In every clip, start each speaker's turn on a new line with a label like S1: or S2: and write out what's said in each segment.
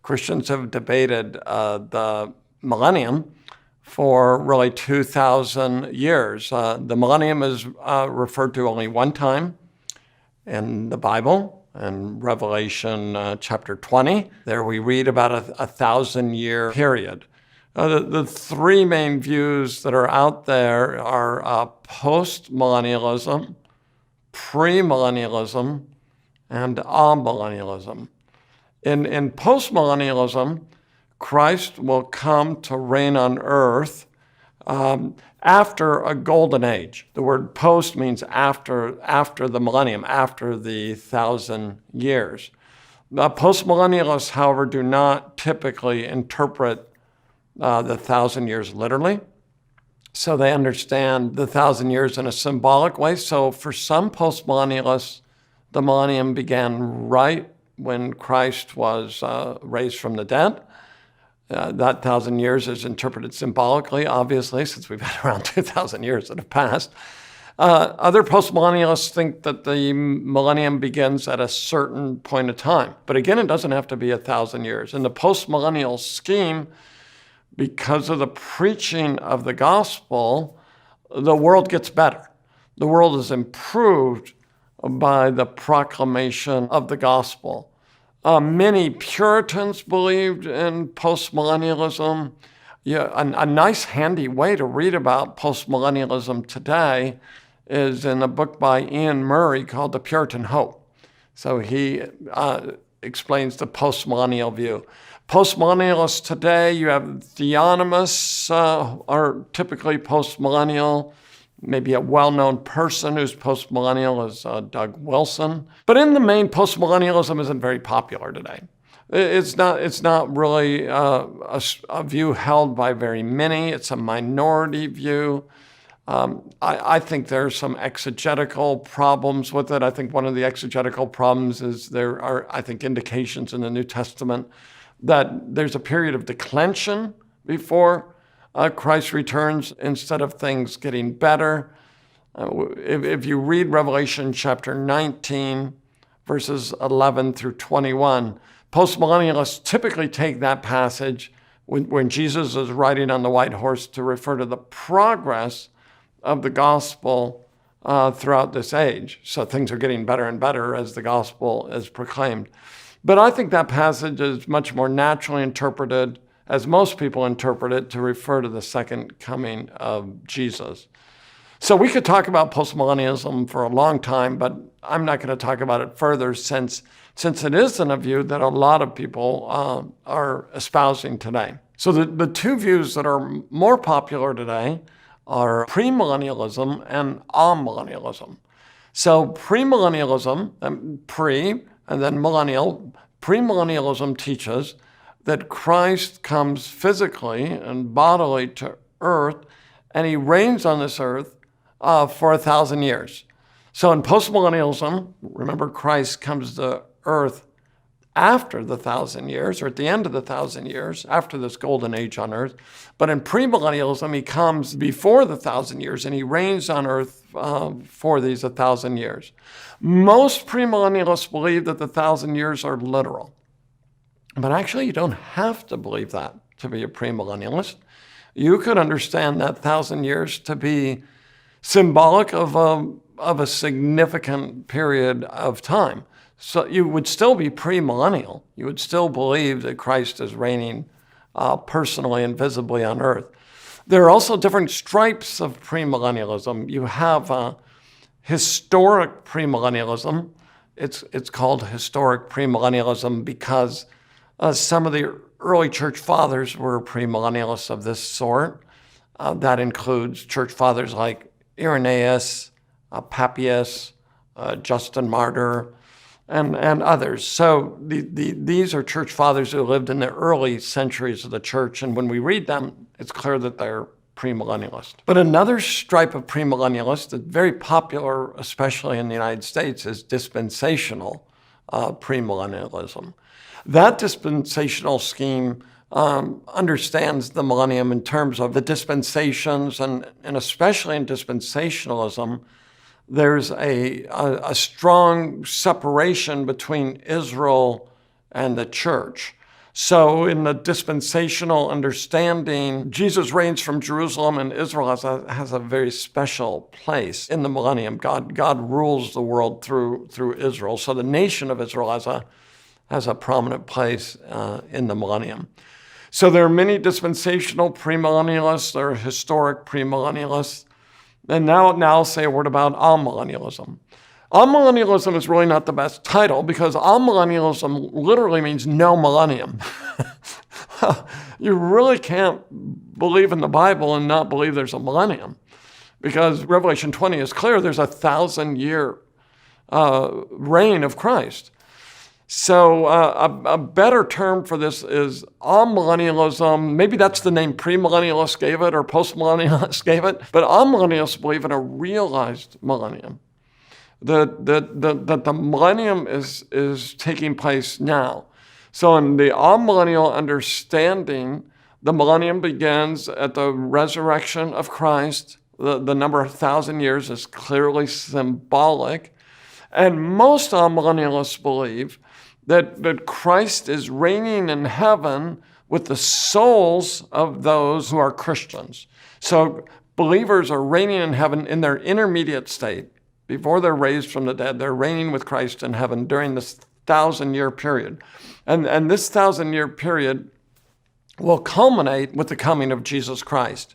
S1: Christians have debated the millennium for really 2,000 years. The millennium is referred to only one time in the Bible, in Revelation chapter 20. There we read about a 1,000-year period. The three main views that are out there are postmillennialism, premillennialism, and amillennialism. In postmillennialism, Christ will come to reign on earth after a golden age. The word post means after the millennium, after the 1,000 years. Postmillennialists, however, do not typically interpret the 1,000 years literally. So they understand the 1,000 years in a symbolic way. So for some postmillennialists, the millennium began right when Christ was raised from the dead. That 1,000 years is interpreted symbolically, obviously, since we've had around 2,000 years that have passed. Other postmillennialists think that the millennium begins at a certain point of time. But again, it doesn't have to be 1,000 years. In the postmillennial scheme, because of the preaching of the gospel, the world gets better. The world is improved by the proclamation of the gospel. Many Puritans believed in postmillennialism. A nice, handy way to read about postmillennialism today is in a book by Ian Murray called The Puritan Hope. So he explains the postmillennial view. Postmillennialists today, you have theonomists are typically postmillennial. Maybe a well-known person who's postmillennial is Doug Wilson. But in the main, postmillennialism isn't very popular today. It's not really a view held by very many. It's a minority view. I think there's some exegetical problems with it. I think one of the exegetical problems is there are, I think, indications in the New Testament that there's a period of declension before Christ returns instead of things getting better. If you read Revelation chapter 19, verses 11 through 21, postmillennialists typically take that passage when Jesus is riding on the white horse to refer to the progress of the gospel throughout this age. So things are getting better and better as the gospel is proclaimed. But I think that passage is much more naturally interpreted, as most people interpret it, to refer to the second coming of Jesus. So we could talk about postmillennialism for a long time, but I'm not going to talk about it further since it isn't a view that a lot of people are espousing today. So the two views that are more popular today are premillennialism and amillennialism. So premillennialism, pre and then millennial, premillennialism teaches that Christ comes physically and bodily to earth, and he reigns on this earth for 1,000 years. So in postmillennialism, remember, Christ comes to earth after the 1,000 years, or at the end of the 1,000 years, after this golden age on earth. But in premillennialism, he comes before the 1,000 years, and he reigns on earth for these 1,000 years. Most premillennialists believe that the 1,000 years are literal. But actually, you don't have to believe that to be a premillennialist. You could understand that 1,000 years to be symbolic of a significant period of time. So you would still be premillennial. You would still believe that Christ is reigning personally and visibly on earth. There are also different stripes of premillennialism. You have historic premillennialism. It's called historic premillennialism because some of the early church fathers were premillennialists of this sort. That includes church fathers like Irenaeus, Papias, Justin Martyr, and others. So these are church fathers who lived in the early centuries of the church, and when we read them, it's clear that they're premillennialist. But another stripe of premillennialist that's very popular, especially in the United States, is dispensational premillennialism. That dispensational scheme understands the millennium in terms of the dispensations, and especially in dispensationalism, there's a strong separation between Israel and the church. So in the dispensational understanding, Jesus reigns from Jerusalem, and Israel has a very special place in the millennium. God rules the world through Israel. So the nation of Israel has a prominent place in the millennium. So there are many dispensational premillennialists, there are historic premillennialists. And now I'll say a word about amillennialism. Amillennialism is really not the best title because amillennialism literally means no millennium. You really can't believe in the Bible and not believe there's a millennium, because Revelation 20 is clear there's a 1,000-year reign of Christ. So a better term for this is amillennialism. Maybe that's the name premillennialists gave it or postmillennialists gave it, but amillennialists believe in a realized millennium. That the millennium is taking place now. So in the amillennial understanding, the millennium begins at the resurrection of Christ. The number 1,000 years is clearly symbolic. And most amillennialists believe that Christ is reigning in heaven with the souls of those who are Christians. So believers are reigning in heaven in their intermediate state. Before they're raised from the dead, they're reigning with Christ in heaven during this 1,000-year period. And this 1,000-year period will culminate with the coming of Jesus Christ.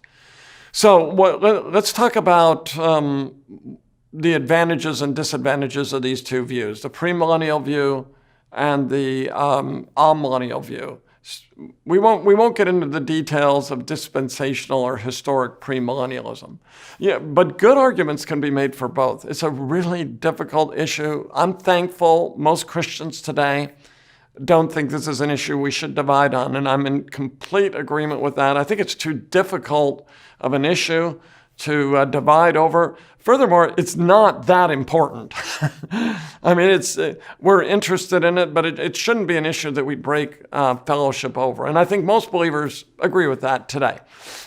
S1: So let's talk about the advantages and disadvantages of these two views, the premillennial view and the amillennial view. We won't get into the details of dispensational or historic premillennialism. Yeah, but good arguments can be made for both. It's a really difficult issue. I'm thankful most Christians today don't think this is an issue we should divide on, and I'm in complete agreement with that. I think it's too difficult of an issue to divide over. Furthermore, it's not that important. I mean, we're interested in it, but it shouldn't be an issue that we break fellowship over. And I think most believers agree with that today.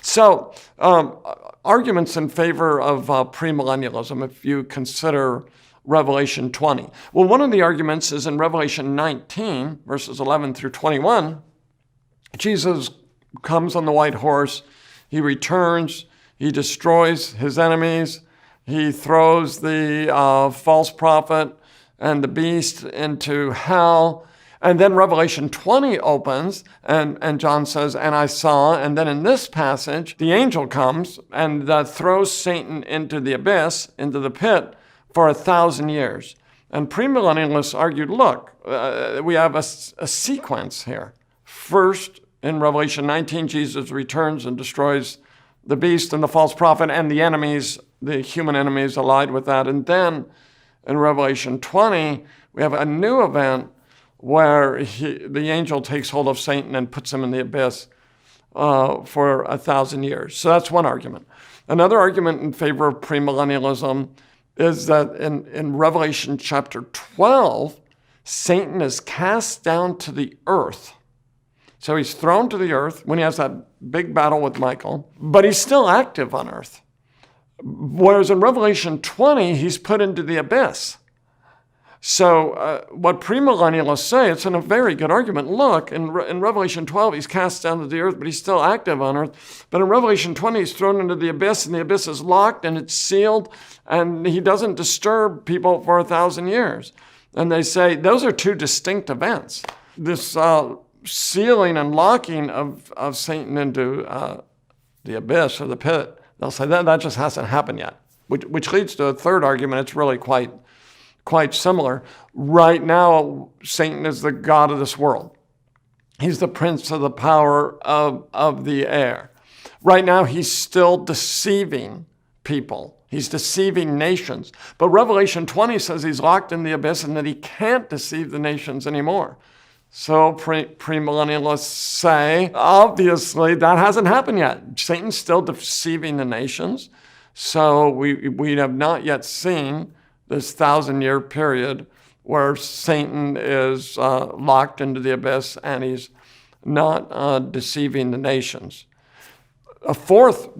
S1: So arguments in favor of premillennialism, if you consider Revelation 20. Well, one of the arguments is in Revelation 19, verses 11 through 21. Jesus comes on the white horse. He returns. He destroys his enemies. He throws the false prophet and the beast into hell. And then Revelation 20 opens, and John says, and I saw, and then in this passage, the angel comes and throws Satan into the abyss, into the pit, for 1,000 years. And premillennialists argued, look, we have a sequence here. First, in Revelation 19, Jesus returns and destroys the beast and the false prophet and the enemies, the human enemies allied with that. And then in Revelation 20, we have a new event where the angel takes hold of Satan and puts him in the abyss for 1,000 years. So that's one argument. Another argument in favor of premillennialism is that in Revelation chapter 12, Satan is cast down to the earth. So he's thrown to the earth when he has that big battle with Michael, but he's still active on earth. Whereas in Revelation 20, he's put into the abyss. So what premillennialists say, it's in a very good argument. Look, in Revelation 12, he's cast down to the earth, but he's still active on earth. But in Revelation 20, he's thrown into the abyss, and the abyss is locked, and it's sealed, and he doesn't disturb people for 1,000 years. And they say those are two distinct events. This sealing and locking of Satan into the abyss or the pit, they'll say that just hasn't happened yet, which leads to a third argument. It's really quite similar. Right now, Satan is the god of this world. He's the prince of the power of the air. Right now, he's still deceiving people. He's deceiving nations. But Revelation 20 says he's locked in the abyss and that he can't deceive the nations anymore. So premillennialists say, obviously, that hasn't happened yet. Satan's still deceiving the nations. So we have not yet seen this 1,000-year period where Satan is locked into the abyss and he's not deceiving the nations. A fourth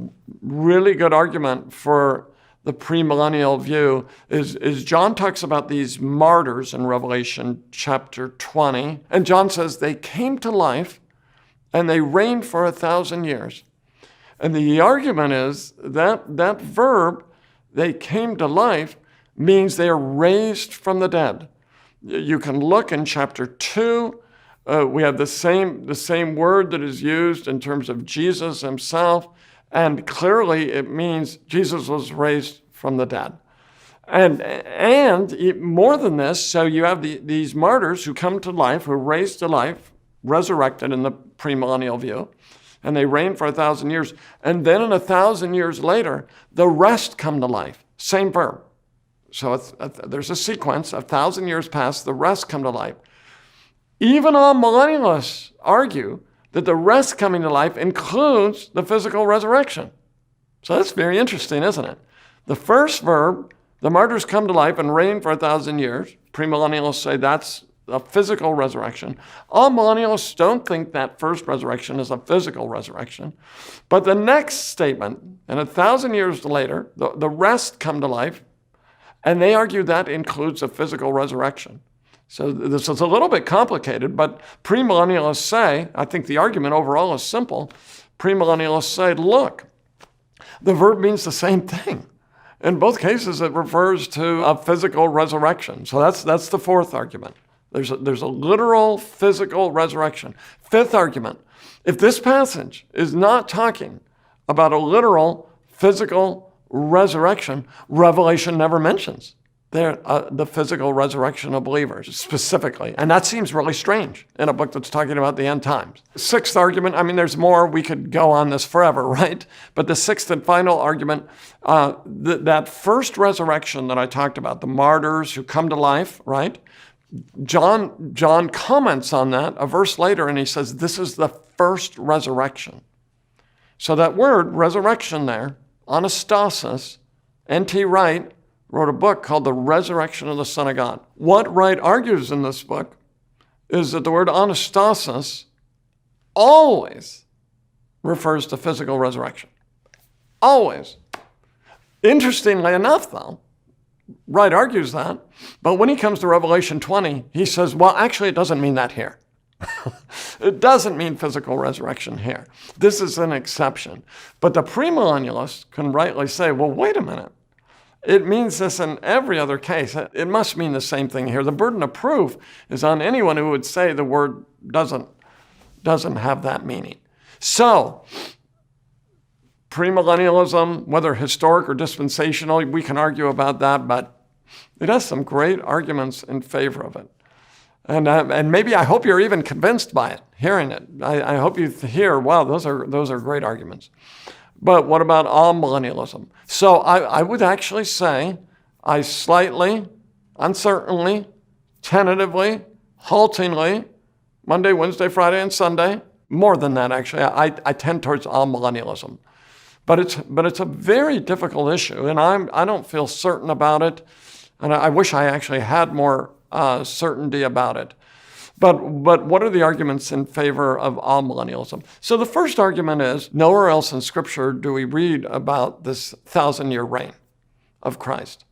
S1: really good argument for the premillennial view is John talks about these martyrs in Revelation chapter 20. And John says they came to life and they reigned for 1,000 years. And the argument is that that verb, they came to life, means they are raised from the dead. You can look in chapter 2. We have the same word that is used in terms of Jesus himself. And clearly it means Jesus was raised from the dead. And more than this, so you have these martyrs who come to life, who are raised to life, resurrected in the premillennial view, and they reign for 1,000 years. And then 1,000 years later, the rest come to life. Same verb. So there's a sequence. 1,000 years pass, the rest come to life. Even amillennialists argue that the rest coming to life includes the physical resurrection. So that's very interesting, isn't it? The first verb, the martyrs come to life and reign for 1,000 years. Premillennialists say that's a physical resurrection. Amillennialists don't think that first resurrection is a physical resurrection. But the next statement, and 1,000 years later, the rest come to life, and they argue that includes a physical resurrection. So this is a little bit complicated, but premillennialists say, I think the argument overall is simple. Premillennialists say, look, the verb means the same thing. In both cases, it refers to a physical resurrection. So that's the fourth argument. There's a literal physical resurrection. Fifth argument, if this passage is not talking about a literal physical resurrection, Revelation never mentions the physical resurrection of believers specifically. And that seems really strange in a book that's talking about the end times. Sixth argument, I mean, there's more. We could go on this forever, right? But the sixth and final argument, that first resurrection that I talked about, the martyrs who come to life, right? John comments on that a verse later, and he says, this is the first resurrection. So that word, resurrection there, anastasis, N.T. Wright wrote a book called The Resurrection of the Son of God. What Wright argues in this book is that the word anastasis always refers to physical resurrection. Always. Interestingly enough, though, Wright argues that, but when he comes to Revelation 20, he says, well, actually, it doesn't mean that here. It doesn't mean physical resurrection here. This is an exception. But the premillennialists can rightly say, well, wait a minute. It means this in every other case. It must mean the same thing here. The burden of proof is on anyone who would say the word doesn't have that meaning. So, premillennialism, whether historic or dispensational, we can argue about that, but it has some great arguments in favor of it. And maybe I hope you're even convinced by it, hearing it. I hope you hear, wow, those are great arguments. But what about amillennialism? So I would actually say I slightly, uncertainly, tentatively, haltingly, Monday, Wednesday, Friday, and Sunday, more than that actually, I tend towards amillennialism. But it's a very difficult issue, and I don't feel certain about it, and I wish I actually had more certainty about it. But what are the arguments in favor of amillennialism? So the first argument is, nowhere else in Scripture do we read about this 1,000-year reign of Christ.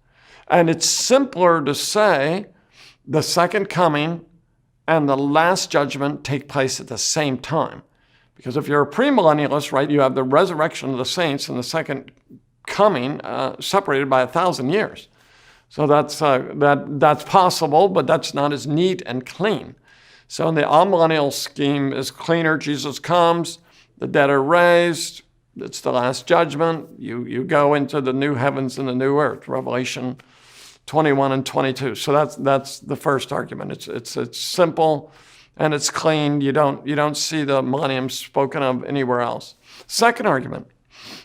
S1: And it's simpler to say the second coming and the last judgment take place at the same time. Because if you're a premillennialist, right, you have the resurrection of the saints and the second coming separated by 1,000 years. So that's possible, but that's not as neat and clean. So the amillennial scheme is cleaner. Jesus comes, the dead are raised, it's the last judgment. You go into the new heavens and the new earth, Revelation 21 and 22. So that's the first argument. It's simple and it's clean. You don't see the millennium spoken of anywhere else. Second argument,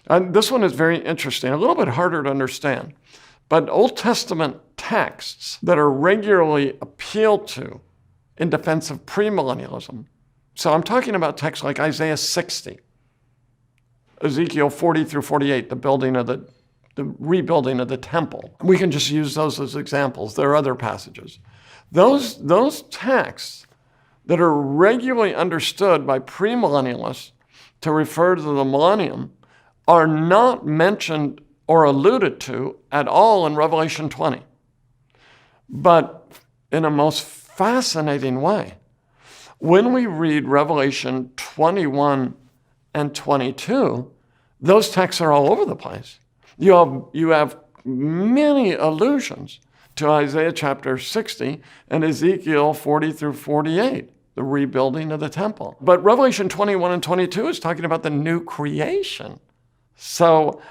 S1: and this one is very interesting, a little bit harder to understand, but Old Testament texts that are regularly appealed to in defense of premillennialism. So I'm talking about texts like Isaiah 60, Ezekiel 40 through 48, the rebuilding of the temple. We can just use those as examples. There are other passages. Those texts that are regularly understood by premillennialists to refer to the millennium are not mentioned or alluded to at all in Revelation 20. But in a most fascinating way, when we read Revelation 21 and 22, those texts are all over the place. You have many allusions to Isaiah chapter 60 and Ezekiel 40 through 48, the rebuilding of the temple. But Revelation 21 and 22 is talking about the new creation. So,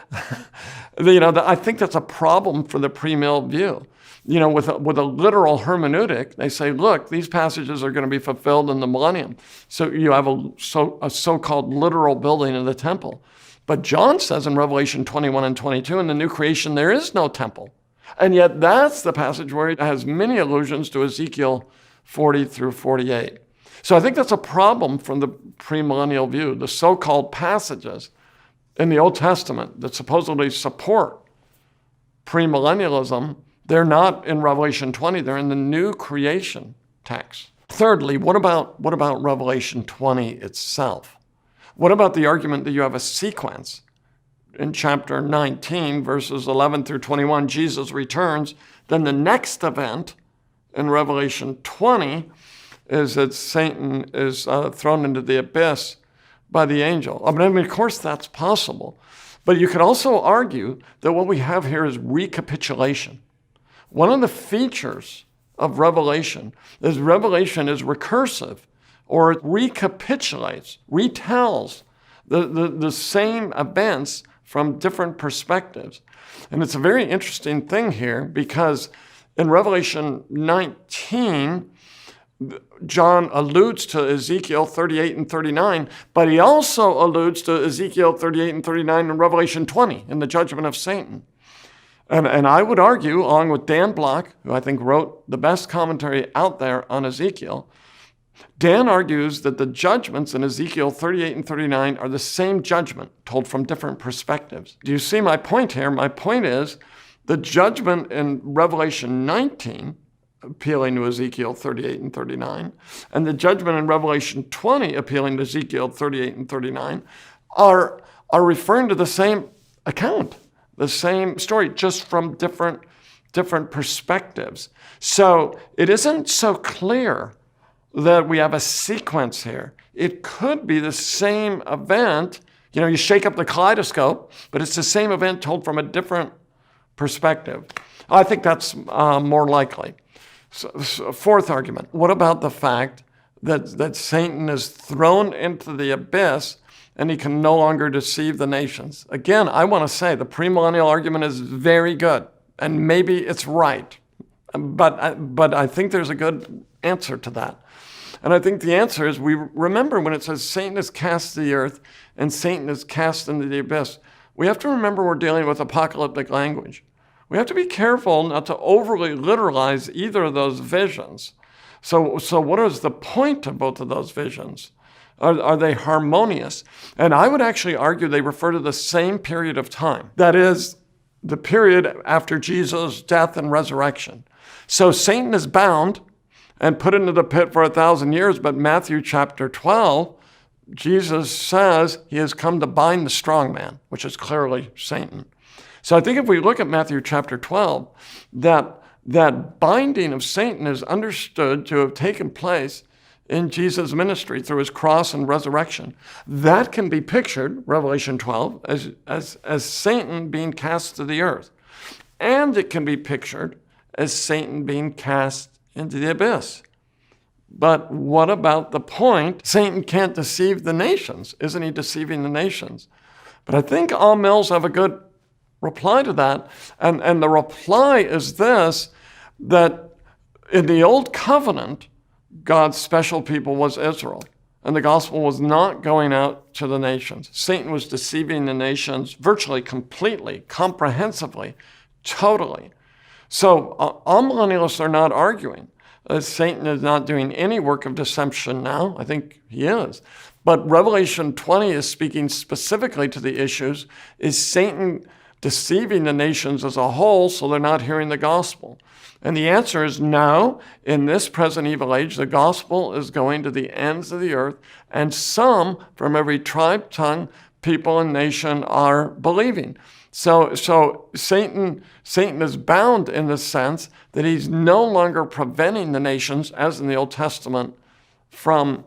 S1: I think that's a problem for the premill view. With a literal hermeneutic, they say, look, these passages are going to be fulfilled in the millennium. So you have a so-called literal building of the temple. But John says in Revelation 21 and 22, in the new creation, there is no temple. And yet that's the passage where it has many allusions to Ezekiel 40 through 48. So I think that's a problem from the premillennial view. The so-called passages in the Old Testament that supposedly support premillennialism, they're not in Revelation 20, they're in the new creation text. Thirdly, what about Revelation 20 itself? What about the argument that you have a sequence? In chapter 19, verses 11 through 21, Jesus returns. Then the next event in Revelation 20 is that Satan is thrown into the abyss by the angel. Of course, that's possible. But you could also argue that what we have here is recapitulation. One of the features of Revelation is recursive, or it recapitulates, retells the same events from different perspectives. And it's a very interesting thing here because in Revelation 19, John alludes to Ezekiel 38 and 39, but he also alludes to Ezekiel 38 and 39 in Revelation 20, in the judgment of Satan. And I would argue, along with Dan Block, who I think wrote the best commentary out there on Ezekiel, Dan argues that the judgments in Ezekiel 38 and 39 are the same judgment told from different perspectives. Do you see my point here? My point is the judgment in Revelation 19, appealing to Ezekiel 38 and 39, and the judgment in Revelation 20, appealing to Ezekiel 38 and 39, are referring to the same account, the same story, just from different perspectives. So it isn't so clear that we have a sequence here. It could be the same event. You shake up the kaleidoscope, but it's the same event told from a different perspective. I think that's more likely. So, fourth argument, what about the fact that Satan is thrown into the abyss and he can no longer deceive the nations? Again, I want to say the premillennial argument is very good, and maybe it's right, but I think there's a good answer to that. And I think the answer is, we remember when it says Satan is cast to the earth and Satan is cast into the abyss, we have to remember we're dealing with apocalyptic language. We have to be careful not to overly literalize either of those visions. So what is the point of both of those visions? Are they harmonious? And I would actually argue they refer to the same period of time. That is, the period after Jesus' death and resurrection. So Satan is bound and put into the pit for 1,000 years, but Matthew chapter 12, Jesus says he has come to bind the strong man, which is clearly Satan. So I think if we look at Matthew chapter 12, that binding of Satan is understood to have taken place in Jesus' ministry through his cross and resurrection. That can be pictured, Revelation 12, as Satan being cast to the earth. And it can be pictured as Satan being cast into the abyss. But what about the point? Satan can't deceive the nations. Isn't he deceiving the nations? But I think all mills have a good reply to that. And the reply is this, that in the Old Covenant, God's special people was Israel. And the gospel was not going out to the nations. Satan was deceiving the nations virtually completely, comprehensively, totally. So amillennialists are not arguing that Satan is not doing any work of deception now. I think he is. But Revelation 20 is speaking specifically to the issues, is Satan deceiving the nations as a whole so they're not hearing the gospel? And the answer is no. In this present evil age, the gospel is going to the ends of the earth, and some from every tribe, tongue, people and nation are believing. So Satan is bound in the sense that he's no longer preventing the nations, as in the Old Testament, from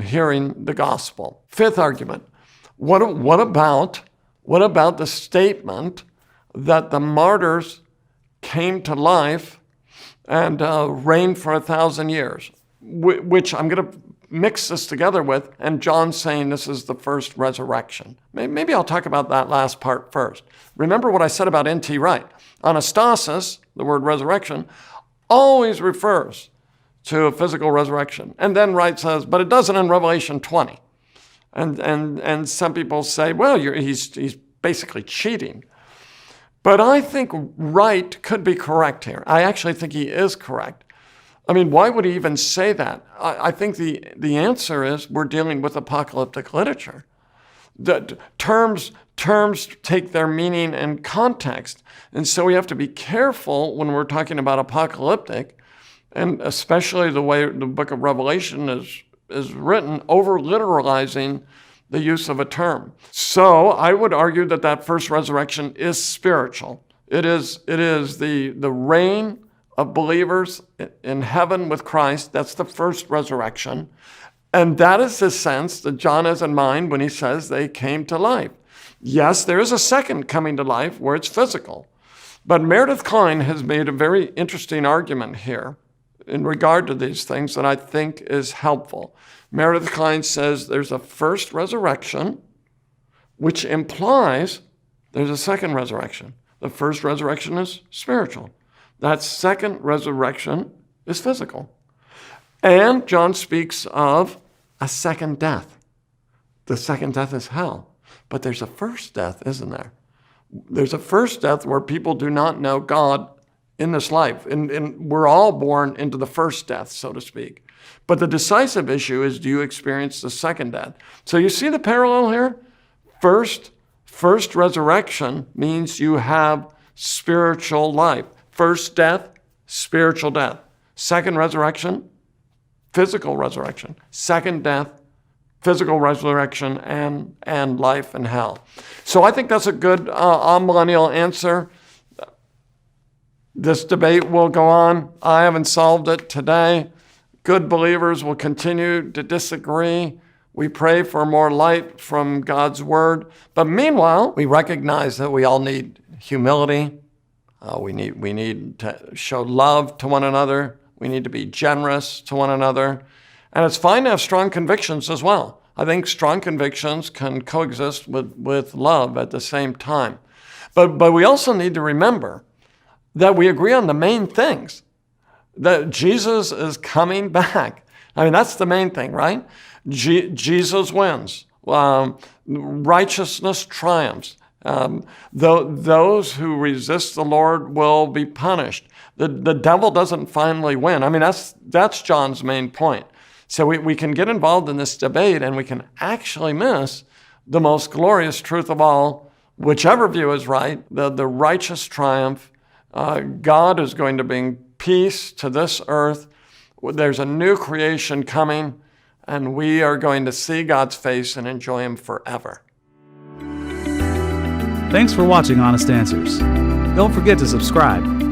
S1: hearing the gospel. Fifth argument. What about the statement that the martyrs came to life and reigned for 1,000 years, which I'm going to mix this together with, and John's saying this is the first resurrection. Maybe I'll talk about that last part first. Remember what I said about N.T. Wright. Anastasis, the word resurrection, always refers to a physical resurrection. And then Wright says, but it doesn't in Revelation 20. And some people say, well, he's basically cheating. But I think Wright could be correct here. I actually think he is correct. I mean, why would he even say that? I think the answer is we're dealing with apocalyptic literature. The terms take their meaning and context. And so we have to be careful when we're talking about apocalyptic, and especially the way the book of Revelation is written, over-literalizing the use of a term. So I would argue that first resurrection is spiritual. It is the reign of believers in heaven with Christ. That's the first resurrection. And that is the sense that John has in mind when he says they came to life. Yes, there is a second coming to life where it's physical. But Meredith Kline has made a very interesting argument here in regard to these things that I think is helpful. Meredith Kline says there's a first resurrection, which implies there's a second resurrection. The first resurrection is spiritual. That second resurrection is physical. And John speaks of a second death. The second death is hell. But there's a first death, isn't there? There's a first death where people do not know God in this life. And we're all born into the first death, so to speak. But the decisive issue is, do you experience the second death? So you see the parallel here? First resurrection means you have spiritual life. First death, spiritual death. Second resurrection, physical resurrection. Second death, physical resurrection, and life in hell. So I think that's a good amillennial answer. This debate will go on. I haven't solved it today. Good believers will continue to disagree. We pray for more light from God's word. But meanwhile, we recognize that we all need humility. We need to show love to one another. We need to be generous to one another. And it's fine to have strong convictions as well. I think strong convictions can coexist with love at the same time. But we also need to remember that we agree on the main things, that Jesus is coming back. I mean, that's the main thing, right? Jesus wins. Righteousness triumphs. Those who resist the Lord will be punished. The devil doesn't finally win. I mean, that's John's main point. So we can get involved in this debate and we can actually miss the most glorious truth of all, whichever view is right, the righteous triumph. God is going to bring peace to this earth. There's a new creation coming, and we are going to see God's face and enjoy him forever.
S2: Thanks for watching Honest Answers. Don't forget to subscribe